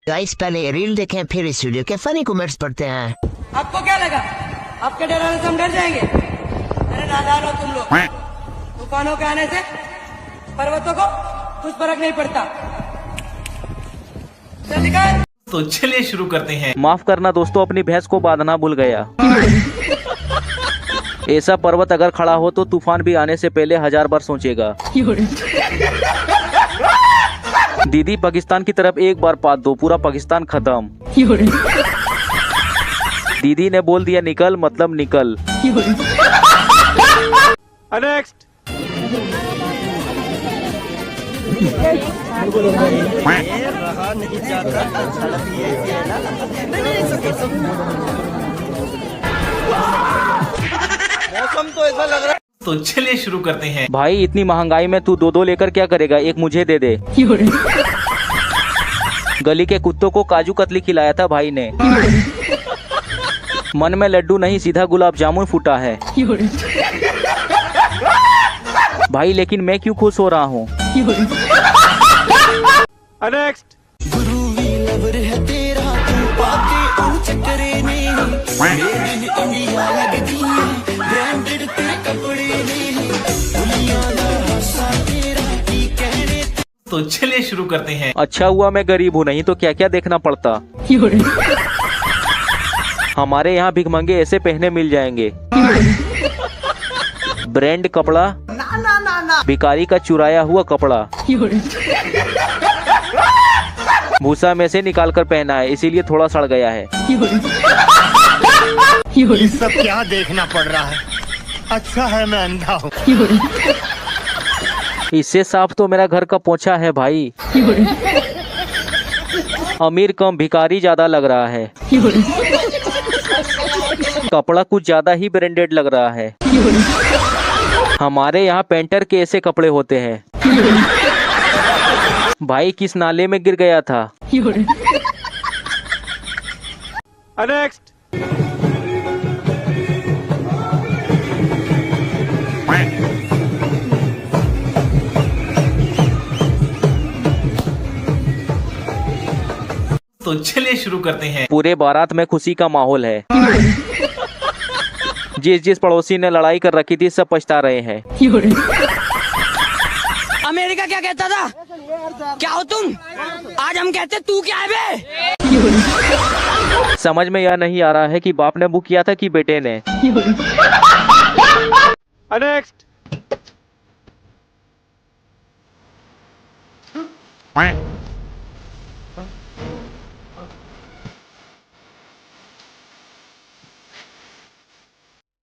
Guys पहले reel देखें फिर इस वीडियो के फनी कमेंट्स पढ़ते हैं। आपको क्या लगा आपके डराने से हम डर जाएंगे? अरे नादान हो तुम लोग। तूफानों के आने से पर्वतों को कुछ फर्क नहीं पड़ता। तो चलिए शुरू करते हैं। माफ करना दोस्तों, अपनी भैंस को बांधना भूल गया। ऐसा पर्वत अगर खड़ा हो तो तूफान भी आने से पहले 1000 बार सोचेगा। दीदी पाकिस्तान की तरफ एक बार पाद दो, पूरा पाकिस्तान खत्म। दीदी ने बोल दिया निकल, मतलब निकल। नेक्स्ट। मौसम तो ऐसा लग रहा है। तो चलिए शुरू करते हैं। भाई इतनी महंगाई में तू दो लेकर क्या करेगा? एक मुझे दे दे। गली के कुत्तों को काजू कतली खिलाया था भाई ने। मन में लड्डू नहीं सीधा गुलाब जामुन फूटा है। भाई लेकिन मैं क्यों खुश हो रहा हूँ? नेक्स्ट। तो चलिए शुरू करते हैं। अच्छा हुआ मैं गरीब हूँ, नहीं तो क्या क्या देखना पड़ता। हमारे यहाँ भिखमंगे ऐसे पहने मिल जाएंगे। ब्रांड कपड़ा, भिखारी का चुराया हुआ कपड़ा, भूसा में से निकाल कर पहना है, इसीलिए थोड़ा सड़ गया है। ये सब क्या देखना पड़ रहा है? अच्छा है मैं अंधा हूँ। इससे साफ तो मेरा घर का पोछा है भाई। अमीर कम भिखारी ज्यादा लग रहा है। कपड़ा कुछ ज्यादा ही ब्रांडेड लग रहा है। हमारे यहाँ पेंटर के ऐसे कपड़े होते हैं। भाई किस नाले में गिर गया था? नेक्स्ट। तो चलिए शुरू करते हैं। पूरे बारात में खुशी का माहौल है। जिस पड़ोसी ने लड़ाई कर रखी थी सब पछता रहे हैं। अमेरिका क्या कहता था? क्या हो तुम? आज हम कहते तू क्या है बे? समझ में यह नहीं आ रहा है कि बाप ने बुक किया था कि बेटे ने। नेक्स्ट।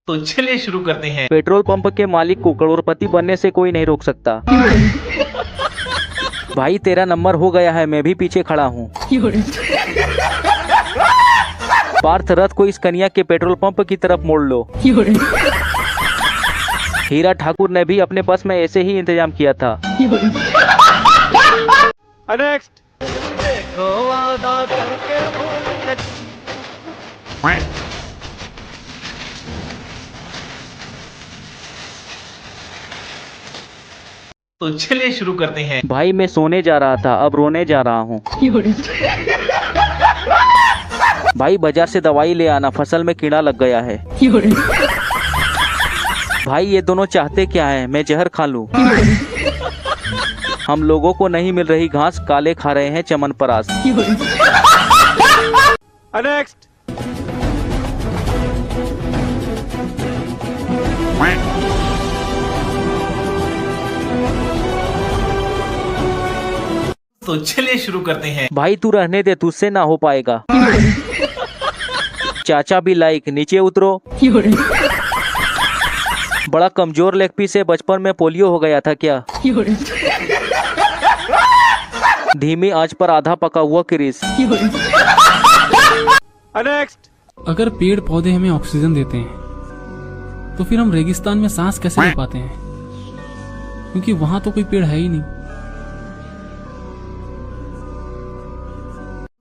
तो चलिए शुरू करते हैं। पेट्रोल पंप के मालिक को करोड़पति बनने से कोई नहीं रोक सकता। भाई तेरा नंबर हो गया है, मैं भी पीछे खड़ा हूँ। पार्थ रथ को इस कन्या के पेट्रोल पंप की तरफ मोड़ लो। हीरा ठाकुर ने भी अपने बस में ऐसे ही इंतजाम किया था। नेक्स्ट। तो चलिए शुरू करते हैं। भाई मैं सोने जा रहा था, अब रोने जा रहा हूँ। भाई बाजार से दवाई ले आना, फसल में कीड़ा लग गया है। भाई ये दोनों चाहते क्या है? मैं जहर खा लूं। हम लोगों को नहीं मिल रही घास, काले खा रहे हैं चमनपरास। नेक्स्ट। तो चलिए शुरू करते हैं। भाई तू रहने दे, तुझसे ना हो पाएगा। चाचा भी लाइक, नीचे उतरो। बड़ा कमजोर लेग पीस है, बचपन में पोलियो हो गया था क्या? धीमी आंच पर आधा पका हुआ क्रिस। नेक्स्ट। अगर पेड़ पौधे हमें ऑक्सीजन देते हैं तो फिर हम रेगिस्तान में सांस कैसे ले पाते हैं? क्योंकि वहां तो कोई पेड़ है ही नहीं।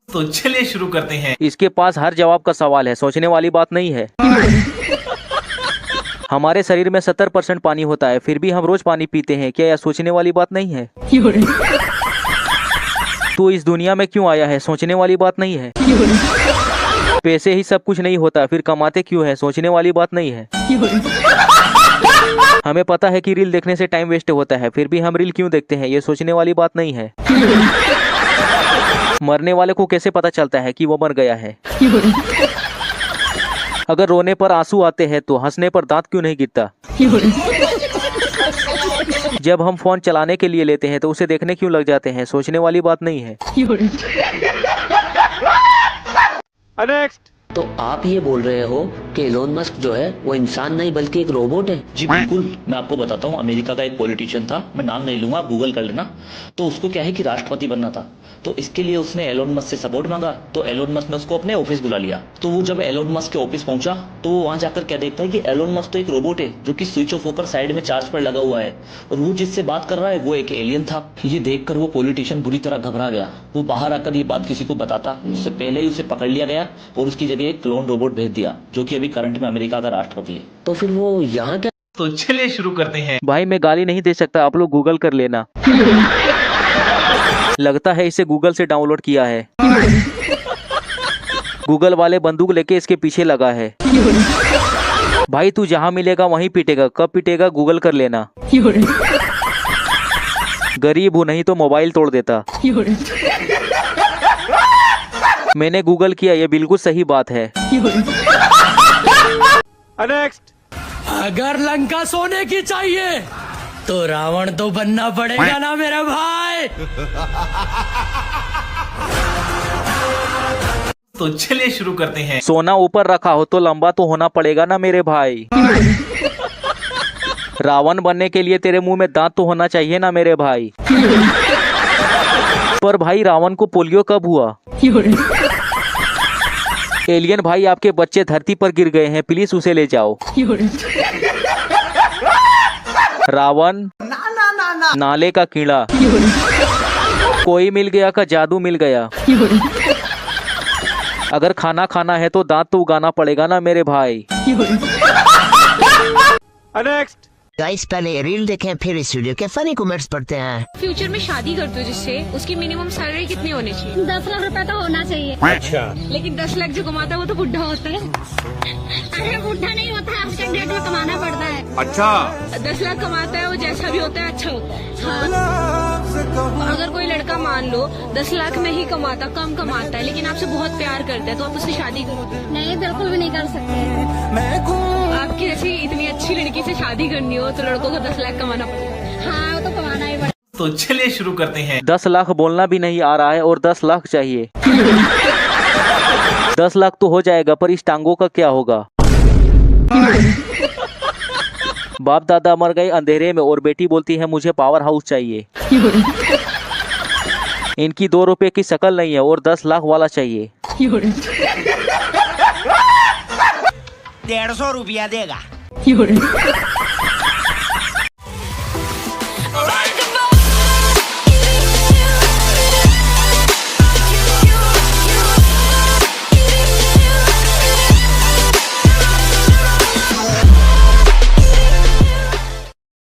तो चलिए शुरू करते हैं। इसके पास हर जवाब का सवाल है, सोचने वाली बात नहीं है। हमारे शरीर में 70% पानी होता है, फिर भी हम रोज पानी पीते हैं, क्या यह सोचने वाली बात नहीं है? तू इस दुनिया में क्यों आया है, सोचने वाली बात नहीं है। पैसे ही सब कुछ नहीं होता, फिर कमाते क्यों है, सोचने वाली बात नहीं है। हमें पता है कि रील देखने से टाइम वेस्ट होता है, फिर भी हम रील क्यों देखते हैं, ये सोचने वाली बात नहीं है। मरने वाले को कैसे पता चलता है कि वो मर गया है। अगर रोने पर आंसू आते हैं तो हंसने पर दांत क्यों नहीं गिरता। जब हम फोन चलाने के लिए लेते हैं तो उसे देखने क्यों लग जाते हैं, सोचने वाली बात नहीं है। तो आप ये बोल रहे हो कि एलोन मस्क जो है वो इंसान नहीं बल्कि एक रोबोट है? जी बिल्कुल, मैं आपको बताता हूँ। अमेरिका का एक पॉलिटिशियन था, मैं नाम नहीं लूंगा, आप गूगल कर लेना। तो उसको क्या है कि राष्ट्रपति बनना था, तो इसके लिए उसने एलोन मस्क से सपोर्ट मांगा। तो एलोन मस्क ने उसको अपने ऑफिस बुला लिया। तो वो जब एलोन मस्क के ऑफिस पहुंचा तो वो वहां जाकर क्या देखता है कि एलोन मस्क तो एक रोबोट है जो कि स्विच ऑफ होकर साइड में चार्ज पर लगा हुआ है, और वो जिससे बात कर रहा है वो एक एलियन था। ये देखकर वो पॉलिटिशियन बुरी तरह घबरा गया। वो बाहर आकर ये बात किसी को बताता, उससे पहले ही उसे पकड़ लिया गया और उसकी जगह एक क्लोन रोबोट भेज दिया, जो कि अभी करंट में अमेरिका का राष्ट्रपति है। तो फिर वो यहाँ क्या? तो चलिए शुरू करते हैं। भाई मैं गाली नहीं दे सकता, आप लोग गूगल कर लेना। लगता है इसे गूगल से डाउनलोड किया है। गूगल वाले बंदूक लेके इसके पीछे लगा है। भाई तू जहाँ मिलेगा वहीं पीटेगा, कब पीटेगा गूगल कर लेना। गरीब हूँ, नहीं तो मोबाइल तोड़ देता। मैंने गूगल किया, ये बिल्कुल सही बात है। अगर लंका सोने की चाहिए तो रावण तो बनना पड़ेगा ना मेरा भाई। तो चलिए शुरू करते हैं। सोना ऊपर रखा हो तो लंबा तो होना पड़ेगा ना मेरे भाई। रावण बनने के लिए तेरे मुंह में दांत तो होना चाहिए ना मेरे भाई। पर भाई रावण को पोलियो कब हुआ? एलियन भाई आपके बच्चे धरती पर गिर गए हैं, प्लीज उसे ले जाओ। रावण नाले का कीड़ा, कोई मिल गया का जादू मिल गया। अगर खाना खाना है तो दांत तो उगाना पड़ेगा ना मेरे भाई। गाइस पहले रील देखें फिर इस वीडियो के फनी कमेंट्स पढ़ते हैं। फ्यूचर में शादी कर दो जिससे, उसकी मिनिमम सैलरी कितनी होनी चाहिए? 10 लाख रुपए तो होना चाहिए। अच्छा, लेकिन 10 लाख जो कमाता है वो तो बुढ़ा होता है। अरे बुढ़ा नहीं होता है, आपके डेट में कमाना पड़ता है। अच्छा 10 लाख कमाता है वो जैसा भी होता है अच्छा होता है। हाँ। अगर कोई लड़का मान लो 10 लाख में ही कमाता, कम कमाता है, लेकिन आपसे बहुत प्यार करता है, तो आप उससे शादी करोगे? नहीं, बिल्कुल भी नहीं कर सकते। आपकी ऐसी इतनी अच्छी लड़की से शादी करनी हो तो लड़कों को 10 लाख कमाना पड़ेगा। हाँ, वो तो कमाना ही पड़ेगा। तो चलिए शुरू करते हैं। 10 लाख बोलना भी नहीं आ रहा है और 10 लाख चाहिए। 10 लाख तो हो जाएगा, पर इस टांगों का क्या होगा? बाप दादा मर गए अंधेरे में और बेटी बोलती है मुझे पावर हाउस चाहिए। इनकी 2 रुपए की शक्ल नहीं है और 10 लाख वाला चाहिए। 150 रुपया देगा।